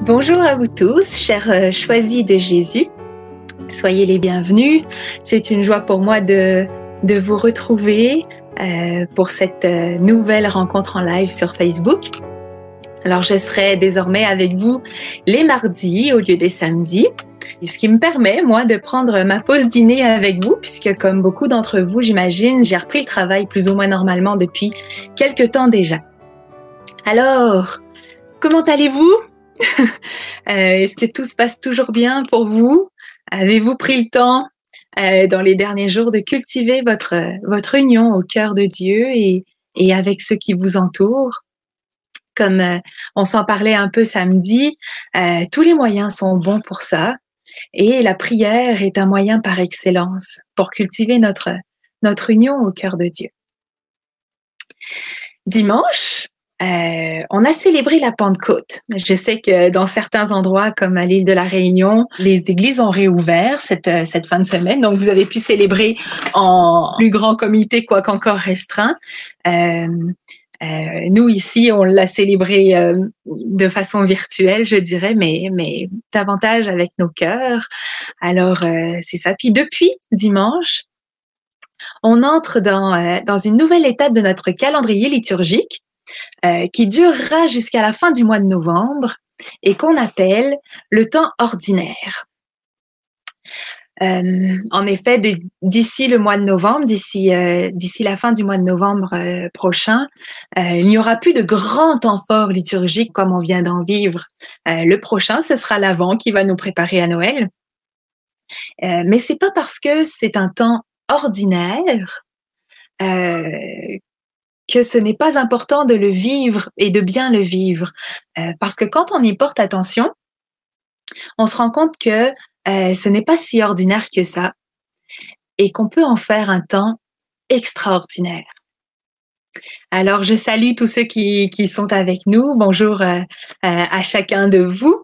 Bonjour à vous tous, chers choisis de Jésus. Soyez les bienvenus. C'est une joie pour moi de vous retrouver pour cette nouvelle rencontre en live sur Facebook. Alors, je serai désormais avec vous les mardis au lieu des samedis. Et ce qui me permet, moi, de prendre ma pause dîner avec vous, puisque comme beaucoup d'entre vous, j'imagine, j'ai repris le travail plus ou moins normalement depuis quelque temps déjà. Alors, comment allez-vous? Est-ce que tout se passe toujours bien pour vous? Avez-vous pris le temps dans les derniers jours de cultiver votre union au cœur de Dieu et avec ceux qui vous entourent? Comme on s'en parlait un peu samedi, tous les moyens sont bons pour ça et la prière est un moyen par excellence pour cultiver notre union au cœur de Dieu. Dimanche, on a célébré la Pentecôte. Je sais que dans certains endroits, comme à l'île de la Réunion, les églises ont réouvert cette fin de semaine. Donc, vous avez pu célébrer en plus grand comité, quoique encore restreint. Nous, ici, on l'a célébré de façon virtuelle, je dirais, mais davantage avec nos cœurs. Alors, c'est ça. Puis depuis dimanche, on entre dans une nouvelle étape de notre calendrier liturgique qui durera jusqu'à la fin du mois de novembre et qu'on appelle le temps ordinaire. En effet, d'ici le mois de novembre, d'ici la fin du mois de novembre prochain, il n'y aura plus de grands temps forts liturgiques comme on vient d'en vivre. Le prochain, ce sera l'Avent qui va nous préparer à Noël. Mais c'est pas parce que c'est un temps ordinaire que ce n'est pas important de le vivre et de bien le vivre. Parce que quand on y porte attention, on se rend compte que ce n'est pas si ordinaire que ça et qu'on peut en faire un temps extraordinaire. Alors, je salue tous ceux qui sont avec nous. Bonjour à chacun de vous.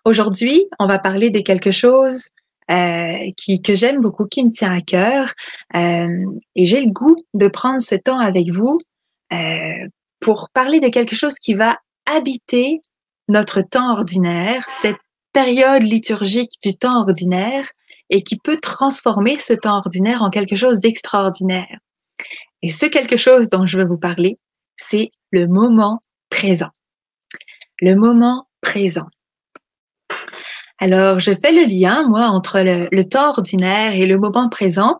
Aujourd'hui, on va parler de quelque chose que j'aime beaucoup, qui me tient à cœur, et j'ai le goût de prendre ce temps avec vous pour parler de quelque chose qui va habiter notre temps ordinaire, cette période liturgique du temps ordinaire, et qui peut transformer ce temps ordinaire en quelque chose d'extraordinaire. Et ce quelque chose dont je veux vous parler, c'est le moment présent. Le moment présent. Alors, je fais le lien, moi, entre le temps ordinaire et le moment présent,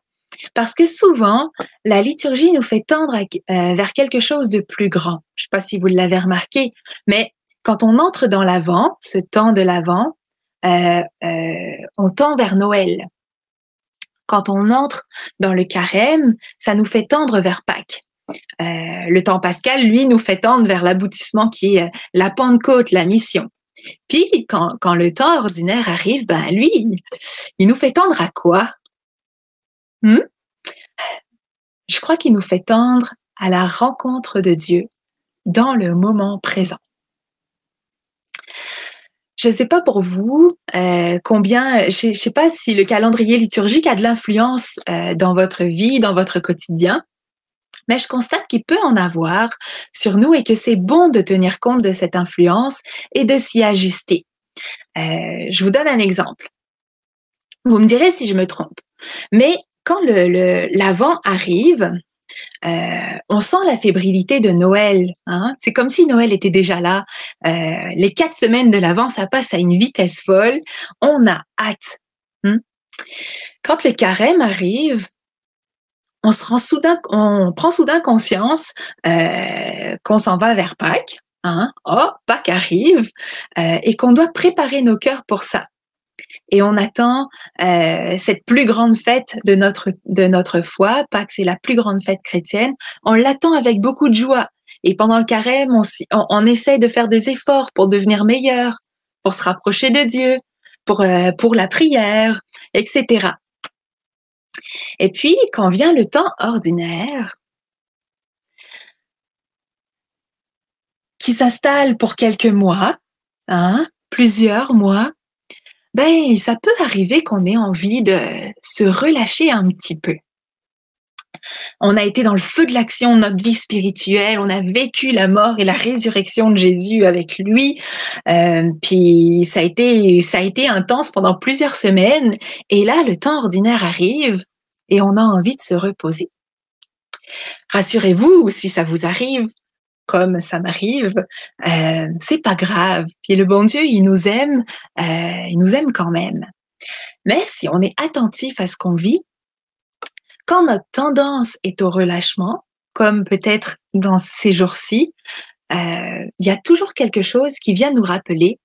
parce que souvent, la liturgie nous fait tendre vers quelque chose de plus grand. Je ne sais pas si vous l'avez remarqué, mais quand on entre dans l'Avent, ce temps de l'Avent, on tend vers Noël. Quand on entre dans le Carême, ça nous fait tendre vers Pâques. Le temps pascal, lui, nous fait tendre vers l'aboutissement qui est la Pentecôte, la mission. Puis, quand le temps ordinaire arrive, ben lui, il nous fait tendre à quoi? Je crois qu'il nous fait tendre à la rencontre de Dieu dans le moment présent. Je ne sais pas pour vous je sais pas si le calendrier liturgique a de l'influence dans votre vie, dans votre quotidien, mais je constate qu'il peut en avoir sur nous et que c'est bon de tenir compte de cette influence et de s'y ajuster. Je vous donne un exemple. Vous me direz si je me trompe, mais quand l'Avent arrive, on sent la fébrilité de Noël. Hein? C'est comme si Noël était déjà là. Les 4 semaines de l'Avent, ça passe à une vitesse folle. On a hâte. Quand le Carême arrive, on prend soudain conscience qu'on s'en va vers Pâques. Pâques arrive et qu'on doit préparer nos cœurs pour ça. Et on attend cette plus grande fête de notre foi. Pâques, c'est la plus grande fête chrétienne. On l'attend avec beaucoup de joie. Et pendant le Carême, on essaie de faire des efforts pour devenir meilleur, pour se rapprocher de Dieu, pour la prière, etc. Et puis, quand vient le temps ordinaire, qui s'installe pour quelques mois, plusieurs mois, ben, ça peut arriver qu'on ait envie de se relâcher un petit peu. On a été dans le feu de l'action de notre vie spirituelle, on a vécu la mort et la résurrection de Jésus avec lui. Puis ça a été intense pendant plusieurs semaines. Et là, le temps ordinaire arrive et on a envie de se reposer. Rassurez-vous, si ça vous arrive, comme ça m'arrive, c'est pas grave. Puis le bon Dieu, il nous aime quand même. Mais si on est attentif à ce qu'on vit, quand notre tendance est au relâchement, comme peut-être dans ces jours-ci, il y a toujours quelque chose qui vient nous rappeler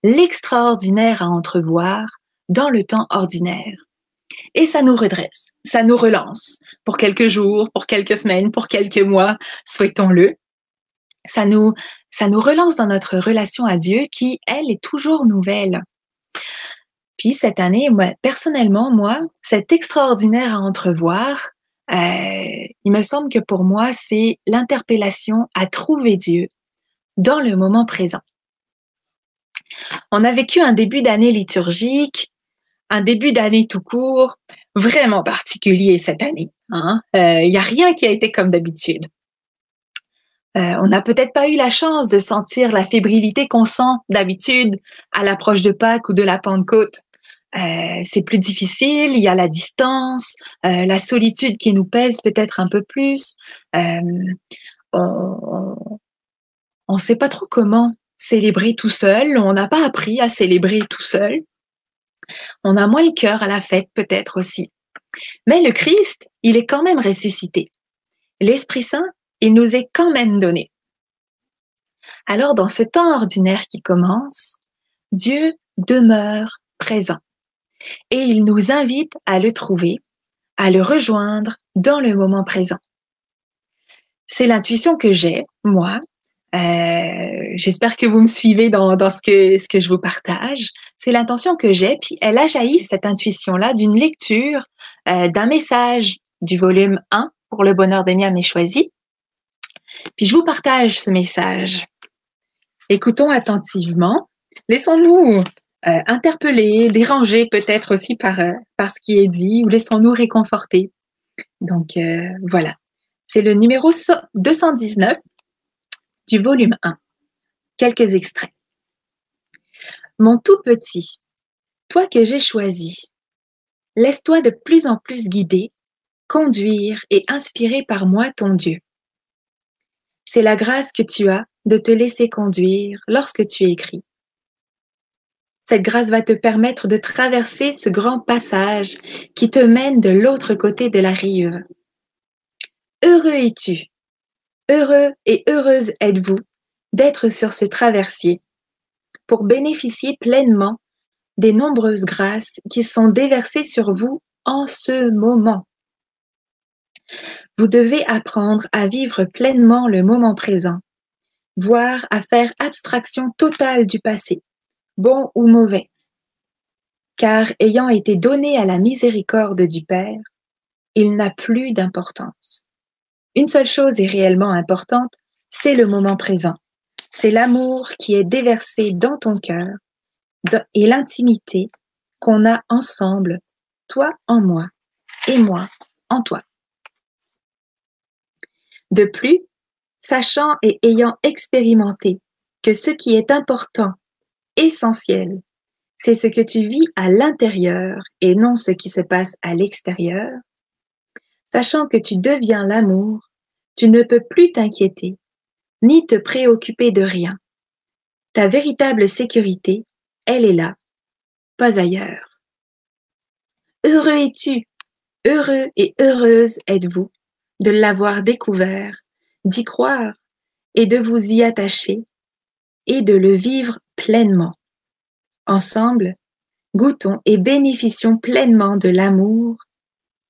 l'extraordinaire à entrevoir dans le temps ordinaire. Et ça nous redresse, ça nous relance pour quelques jours, pour quelques semaines, pour quelques mois, souhaitons-le. Ça nous relance dans notre relation à Dieu qui, elle, est toujours nouvelle. Puis cette année, personnellement, cet extraordinaire à entrevoir, il me semble que pour moi, c'est l'interpellation à trouver Dieu dans le moment présent. On a vécu un début d'année liturgique, un début d'année tout court, vraiment particulier cette année. Il n'y a rien qui a été comme d'habitude. On n'a peut-être pas eu la chance de sentir la fébrilité qu'on sent d'habitude à l'approche de Pâques ou de la Pentecôte. C'est plus difficile, il y a la distance, la solitude qui nous pèse peut-être un peu plus. On sait pas trop comment célébrer tout seul, on n'a pas appris à célébrer tout seul. On a moins le cœur à la fête peut-être aussi. Mais le Christ, il est quand même ressuscité. L'Esprit Saint, il nous est quand même donné. Alors dans ce temps ordinaire qui commence, Dieu demeure présent. Et il nous invite à le trouver, à le rejoindre dans le moment présent. C'est l'intuition que j'ai, moi. J'espère que vous me suivez dans ce que je vous partage. C'est l'intention que j'ai, puis elle a jailli, cette intuition-là, d'une lecture d'un message du volume 1 pour le bonheur d'aimer à mes choisis. Puis je vous partage ce message. Écoutons attentivement. Laissons-nous interpellés, dérangés peut-être aussi par ce qui est dit, ou laissons-nous réconforter. Donc voilà, c'est le numéro 219 du volume 1. Quelques extraits. Mon tout petit, toi que j'ai choisi, laisse-toi de plus en plus guider, conduire et inspirer par moi ton Dieu. C'est la grâce que tu as de te laisser conduire lorsque tu écris. Cette grâce va te permettre de traverser ce grand passage qui te mène de l'autre côté de la rive. Heureux es-tu, heureux et heureuse êtes-vous d'être sur ce traversier pour bénéficier pleinement des nombreuses grâces qui sont déversées sur vous en ce moment. Vous devez apprendre à vivre pleinement le moment présent, voire à faire abstraction totale du passé, bon ou mauvais. Car ayant été donné à la miséricorde du Père, il n'a plus d'importance. Une seule chose est réellement importante, c'est le moment présent. C'est l'amour qui est déversé dans ton cœur et l'intimité qu'on a ensemble, toi en moi et moi en toi. De plus, sachant et ayant expérimenté que ce qui est important, essentiel, c'est ce que tu vis à l'intérieur et non ce qui se passe à l'extérieur, sachant que tu deviens l'amour, tu ne peux plus t'inquiéter, ni te préoccuper de rien. Ta véritable sécurité, elle est là, pas ailleurs. Heureux es-tu, heureux et heureuse êtes-vous de l'avoir découvert, d'y croire et de vous y attacher et de le vivre pleinement. Ensemble, goûtons et bénéficions pleinement de l'amour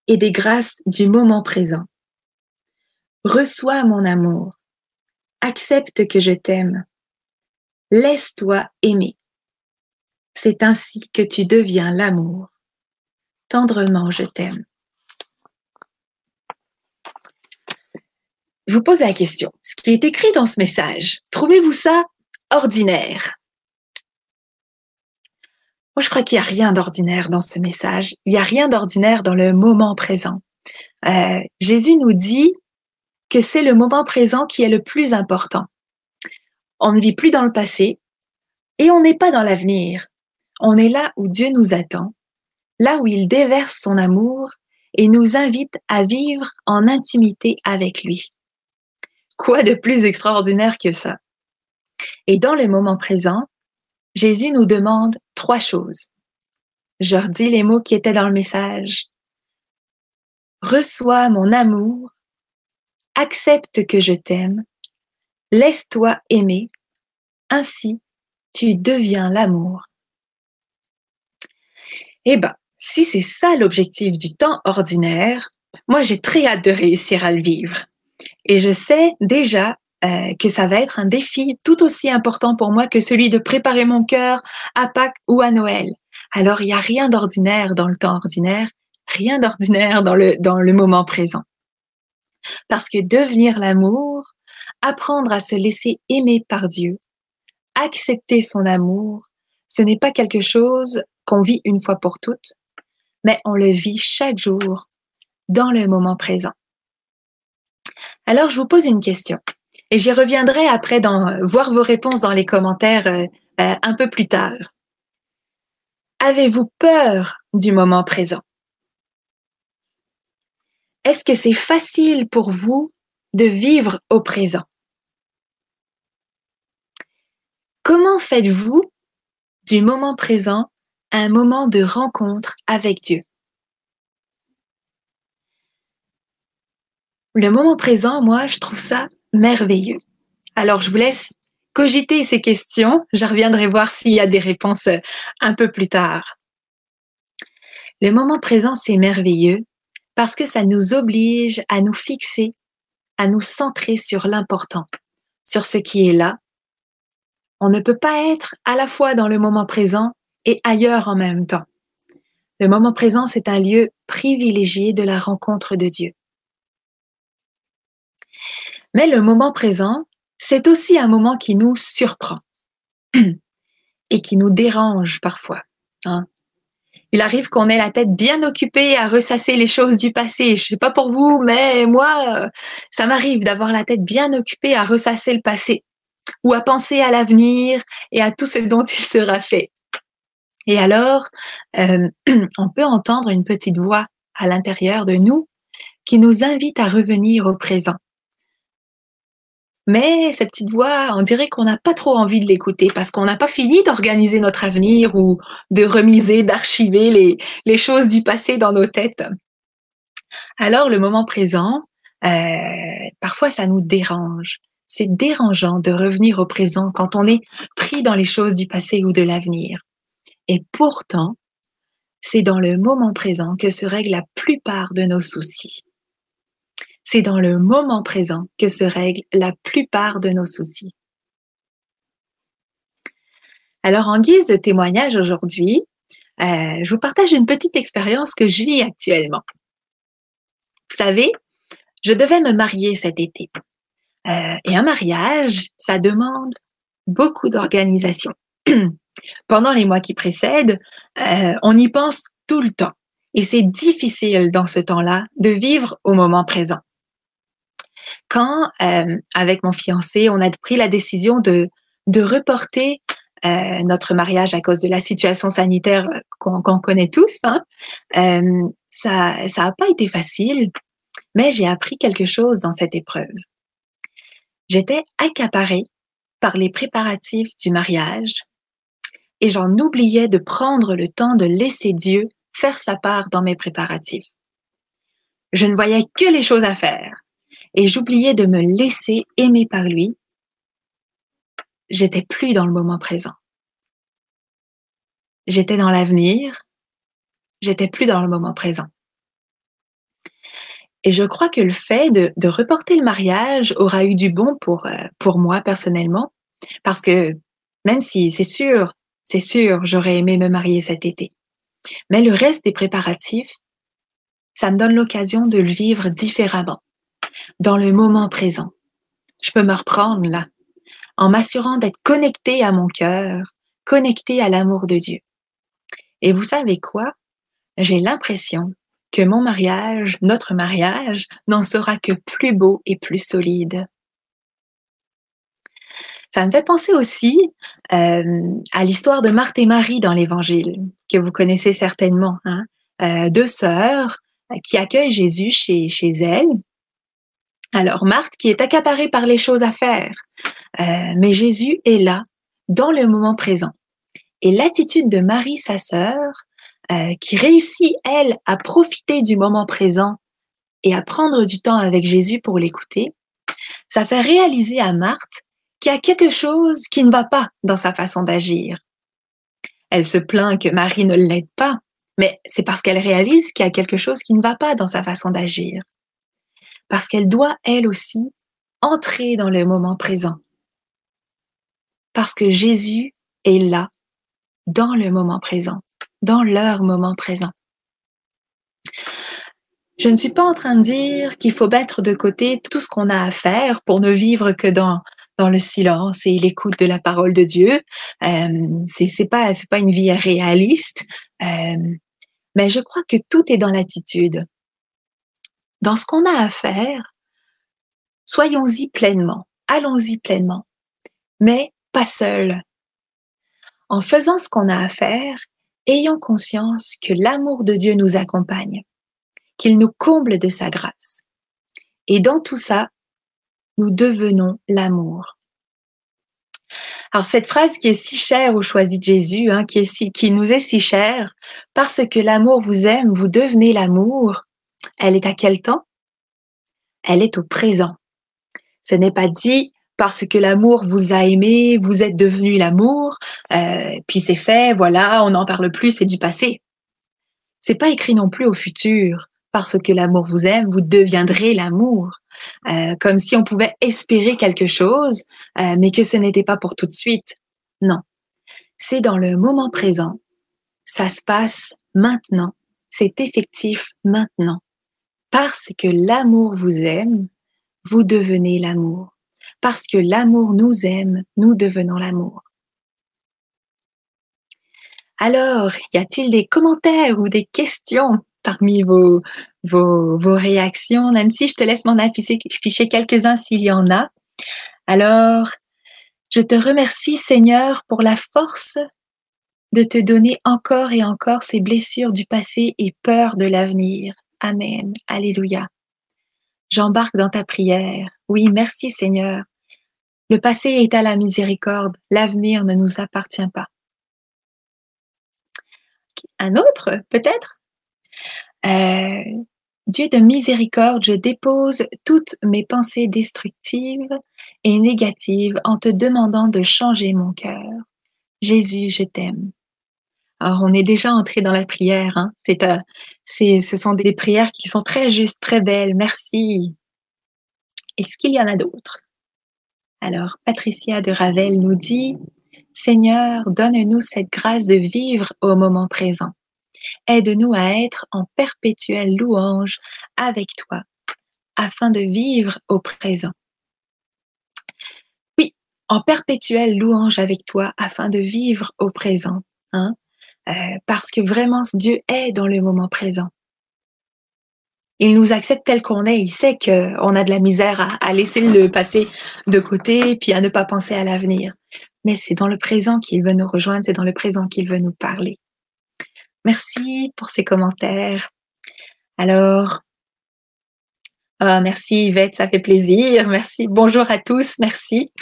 et des grâces du moment présent. Reçois mon amour. Accepte que je t'aime. Laisse-toi aimer. C'est ainsi que tu deviens l'amour. Tendrement, je t'aime. Je vous pose la question. Ce qui est écrit dans ce message, trouvez-vous ça ordinaire? Moi, je crois qu'il n'y a rien d'ordinaire dans ce message. Il n'y a rien d'ordinaire dans le moment présent. Jésus nous dit que c'est le moment présent qui est le plus important. On ne vit plus dans le passé et on n'est pas dans l'avenir. On est là où Dieu nous attend, là où il déverse son amour et nous invite à vivre en intimité avec lui. Quoi de plus extraordinaire que ça? Et dans le moment présent, Jésus nous demande 3 choses. Je redis les mots qui étaient dans le message. Reçois mon amour, accepte que je t'aime, laisse-toi aimer, ainsi tu deviens l'amour. Eh ben, si c'est ça l'objectif du temps ordinaire, moi j'ai très hâte de réussir à le vivre. Et je sais déjà que ça va être un défi tout aussi important pour moi que celui de préparer mon cœur à Pâques ou à Noël. Alors il n'y a rien d'ordinaire dans le temps ordinaire, rien d'ordinaire dans le moment présent. Parce que devenir l'amour, apprendre à se laisser aimer par Dieu, accepter son amour, ce n'est pas quelque chose qu'on vit une fois pour toutes, mais on le vit chaque jour dans le moment présent. Alors, je vous pose une question et j'y reviendrai après voir vos réponses dans les commentaires un peu plus tard. Avez-vous peur du moment présent? Est-ce que c'est facile pour vous de vivre au présent? Comment faites-vous du moment présent un moment de rencontre avec Dieu? Le moment présent, moi, je trouve ça merveilleux. Alors, je vous laisse cogiter ces questions. Je reviendrai voir s'il y a des réponses un peu plus tard. Le moment présent, c'est merveilleux parce que ça nous oblige à nous fixer, à nous centrer sur l'important, sur ce qui est là. On ne peut pas être à la fois dans le moment présent et ailleurs en même temps. Le moment présent, c'est un lieu privilégié de la rencontre de Dieu. Mais le moment présent, c'est aussi un moment qui nous surprend et qui nous dérange parfois. Hein. Il arrive qu'on ait la tête bien occupée à ressasser les choses du passé. Je sais pas pour vous, mais moi, ça m'arrive d'avoir la tête bien occupée à ressasser le passé ou à penser à l'avenir et à tout ce dont il sera fait. Et alors, on peut entendre une petite voix à l'intérieur de nous qui nous invite à revenir au présent. Mais cette petite voix, on dirait qu'on n'a pas trop envie de l'écouter parce qu'on n'a pas fini d'organiser notre avenir ou de remiser, d'archiver les choses du passé dans nos têtes. Alors, le moment présent, parfois, ça nous dérange. C'est dérangeant de revenir au présent quand on est pris dans les choses du passé ou de l'avenir. Et pourtant, c'est dans le moment présent que se règle la plupart de nos soucis. C'est dans le moment présent que se règle la plupart de nos soucis. Alors, en guise de témoignage aujourd'hui, je vous partage une petite expérience que je vis actuellement. Vous savez, je devais me marier cet été. Et un mariage, ça demande beaucoup d'organisation. Pendant les mois qui précèdent, on y pense tout le temps. Et c'est difficile dans ce temps-là de vivre au moment présent. Quand, avec mon fiancé, on a pris la décision de reporter notre mariage à cause de la situation sanitaire qu'on connaît tous, hein, ça a pas été facile, mais j'ai appris quelque chose dans cette épreuve. J'étais accaparée par les préparatifs du mariage et j'en oubliais de prendre le temps de laisser Dieu faire sa part dans mes préparatifs. Je ne voyais que les choses à faire et j'oubliais de me laisser aimer par lui. J'étais plus dans le moment présent. J'étais dans l'avenir, j'étais plus dans le moment présent. Et je crois que le fait de reporter le mariage aura eu du bon pour moi personnellement, parce que même si c'est sûr, j'aurais aimé me marier cet été. Mais le reste des préparatifs, ça me donne l'occasion de le vivre différemment, dans le moment présent. Je peux me reprendre là, en m'assurant d'être connectée à mon cœur, connectée à l'amour de Dieu. Et vous savez quoi? J'ai l'impression que mon mariage, notre mariage, n'en sera que plus beau et plus solide. Ça me fait penser aussi à l'histoire de Marthe et Marie dans l'Évangile, que vous connaissez certainement, hein? Deux sœurs qui accueillent Jésus chez elles. Alors Marthe qui est accaparée par les choses à faire, mais Jésus est là, dans le moment présent. Et l'attitude de Marie, sa sœur, qui réussit, elle, à profiter du moment présent et à prendre du temps avec Jésus pour l'écouter, ça fait réaliser à Marthe qu'il y a quelque chose qui ne va pas dans sa façon d'agir. Elle se plaint que Marie ne l'aide pas, mais c'est parce qu'elle réalise qu'il y a quelque chose qui ne va pas dans sa façon d'agir. Parce qu'elle doit, elle aussi, entrer dans le moment présent. Parce que Jésus est là, dans le moment présent, dans leur moment présent. Je ne suis pas en train de dire qu'il faut mettre de côté tout ce qu'on a à faire pour ne vivre que dans le silence et l'écoute de la parole de Dieu. C'est pas une vie réaliste, mais je crois que tout est dans l'attitude. Dans ce qu'on a à faire, soyons-y pleinement, allons-y pleinement, mais pas seuls. En faisant ce qu'on a à faire, ayons conscience que l'amour de Dieu nous accompagne, qu'il nous comble de sa grâce. Et dans tout ça, nous devenons l'amour. Alors cette phrase qui est si chère au choisi de Jésus, hein, qui nous est si chère, parce que l'amour vous aime, vous devenez l'amour, elle est à quel temps? Elle est au présent. Ce n'est pas dit parce que l'amour vous a aimé, vous êtes devenu l'amour, puis c'est fait, voilà, on n'en parle plus, c'est du passé. C'est pas écrit non plus au futur. Parce que l'amour vous aime, vous deviendrez l'amour. Comme si on pouvait espérer quelque chose, mais que ce n'était pas pour tout de suite. Non. C'est dans le moment présent. Ça se passe maintenant. C'est effectif maintenant. Parce que l'amour vous aime, vous devenez l'amour. Parce que l'amour nous aime, nous devenons l'amour. Alors, y a-t-il des commentaires ou des questions parmi vos réactions? Nancy, je te laisse m'en afficher quelques-uns s'il y en a. Alors, je te remercie, Seigneur, pour la force de te donner encore et encore ces blessures du passé et peur de l'avenir. Amen. Alléluia. J'embarque dans ta prière. Oui, merci, Seigneur. Le passé est à la miséricorde. L'avenir ne nous appartient pas. Un autre, peut-être? Dieu de miséricorde, je dépose toutes mes pensées destructives et négatives en te demandant de changer mon cœur. Jésus, je t'aime. Alors, on est déjà entré dans la prière, hein. Ce sont des prières qui sont très justes, très belles. Merci. Est-ce qu'il y en a d'autres? Alors, Patricia de Ravel nous dit, Seigneur, donne-nous cette grâce de vivre au moment présent. Aide-nous à être en perpétuelle louange avec toi, afin de vivre au présent. Oui, en perpétuelle louange avec toi, afin de vivre au présent. Hein? Parce que vraiment, Dieu est dans le moment présent. Il nous accepte tel qu'on est. Il sait qu'on a de la misère à laisser le passé de côté, puis à ne pas penser à l'avenir. Mais c'est dans le présent qu'il veut nous rejoindre, c'est dans le présent qu'il veut nous parler. Merci pour ces commentaires. Alors, merci Yvette, ça fait plaisir. Merci. Bonjour à tous, merci.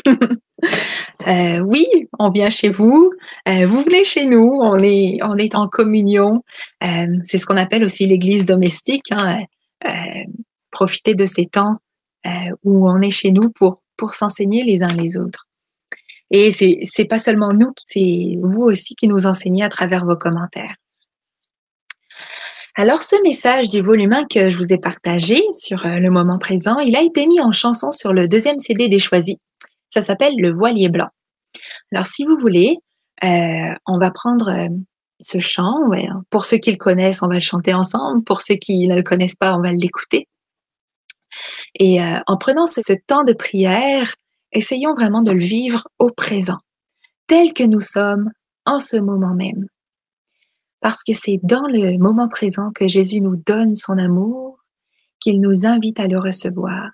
Oui, on vient chez vous. Vous venez chez nous. On est en communion. C'est ce qu'on appelle aussi l'église domestique. Hein. Profiter de ces temps où on est chez nous pour s'enseigner les uns les autres. Et c'est pas seulement nous, c'est vous aussi qui nous enseignez à travers vos commentaires. Alors, ce message du volume 1 que je vous ai partagé sur le moment présent, il a été mis en chanson sur le 2e CD des Choisis. Ça s'appelle Le Voilier Blanc. Alors, si vous voulez, on va prendre ce chant. Ouais, pour ceux qui le connaissent, on va le chanter ensemble. Pour ceux qui ne le connaissent pas, on va l'écouter. Et en prenant ce temps de prière, essayons vraiment de le vivre au présent, tel que nous sommes en ce moment même. parce que c'est dans le moment présent que Jésus nous donne son amour, qu'il nous invite à le recevoir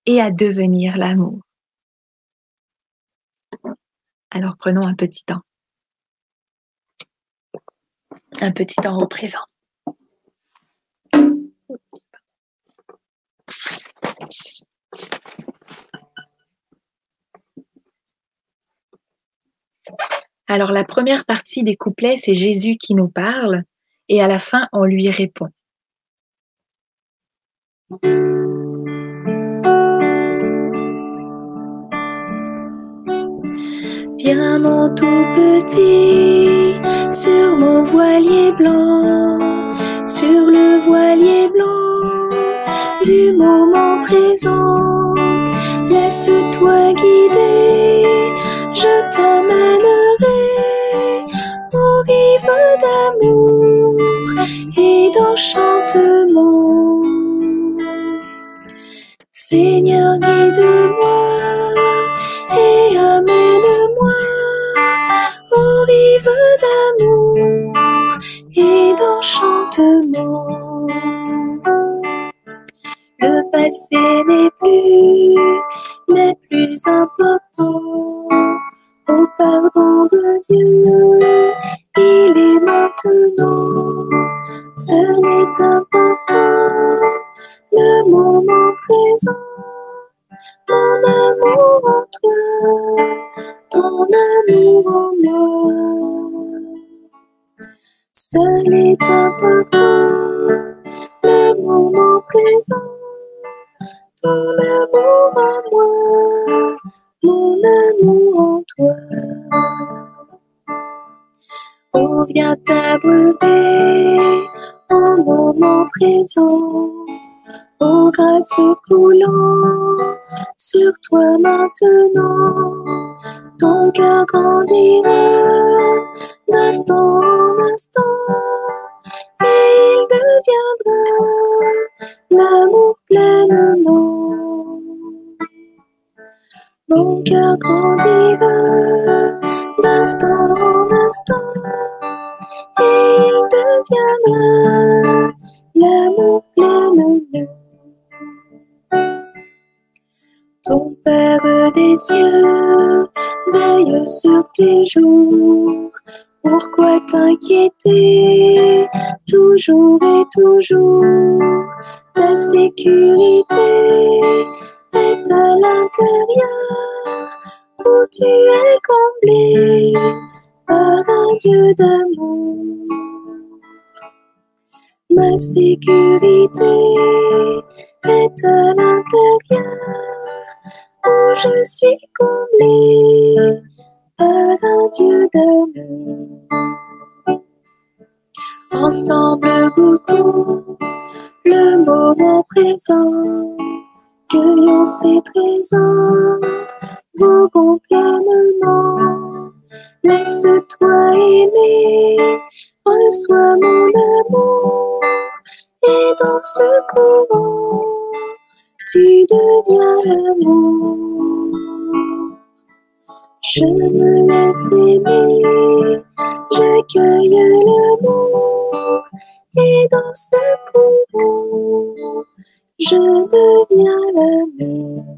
et à devenir l'amour. Alors prenons un petit temps au présent. Alors la première partie des couplets, c'est Jésus qui nous parle et à la fin, on lui répond. Viens mon tout petit, sur mon voilier blanc, sur le voilier blanc du moment présent. Laisse-toi guider, je t'amènerai aux rives d'amour et d'enchantement. Seigneur, guide-moi et amène-moi aux rives d'amour et d'enchantement. Le passé n'est plus important. Au pardon de Dieu, il est maintenant. Seul est important le moment présent. Ton amour en toi, ton amour en moi. Seul est important le moment présent. Ton amour en moi, mon amour en toi. On vient t'abreuver au moment présent, ô grâce coulant sur toi maintenant. Ton cœur grandira d'instant en instant, et il deviendra l'amour pleinement. Mon cœur grandira d'instant en instant, et il deviendra l'amour pleinement. Ton Père des cieux veille sur tes jours. Pourquoi t'inquiéter toujours et toujours? Ta sécurité est à l'intérieur, où tu es comblé par un Dieu d'amour. Ma sécurité est à l'intérieur, où je suis comblé par un Dieu d'amour. Ensemble goûtons le moment présent, cueillons ces trésors, vivons pleinement. Laisse-toi aimer, reçois mon amour, et dans ce courant, tu deviens l'amour. Je me laisse aimer, j'accueille l'amour, et dans ce courant, je deviens l'amour.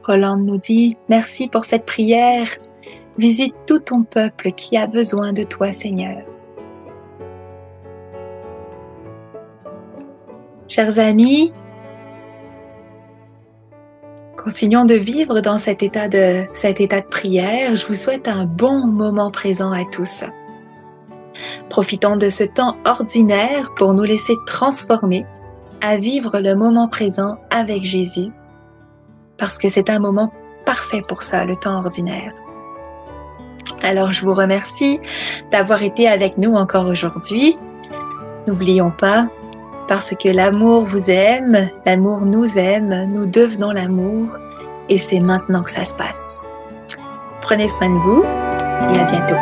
Rolande nous dit « Merci pour cette prière. Visite tout ton peuple qui a besoin de toi, Seigneur. » Chers amis, continuons de vivre dans cet état de prière. Je vous souhaite un bon moment présent à tous. Profitons de ce temps ordinaire pour nous laisser transformer à vivre le moment présent avec Jésus, parce que c'est un moment parfait pour ça, le temps ordinaire. Alors, je vous remercie d'avoir été avec nous encore aujourd'hui. N'oublions pas, parce que l'amour vous aime, l'amour nous aime, nous devenons l'amour, et c'est maintenant que ça se passe. Prenez soin de vous, et à bientôt.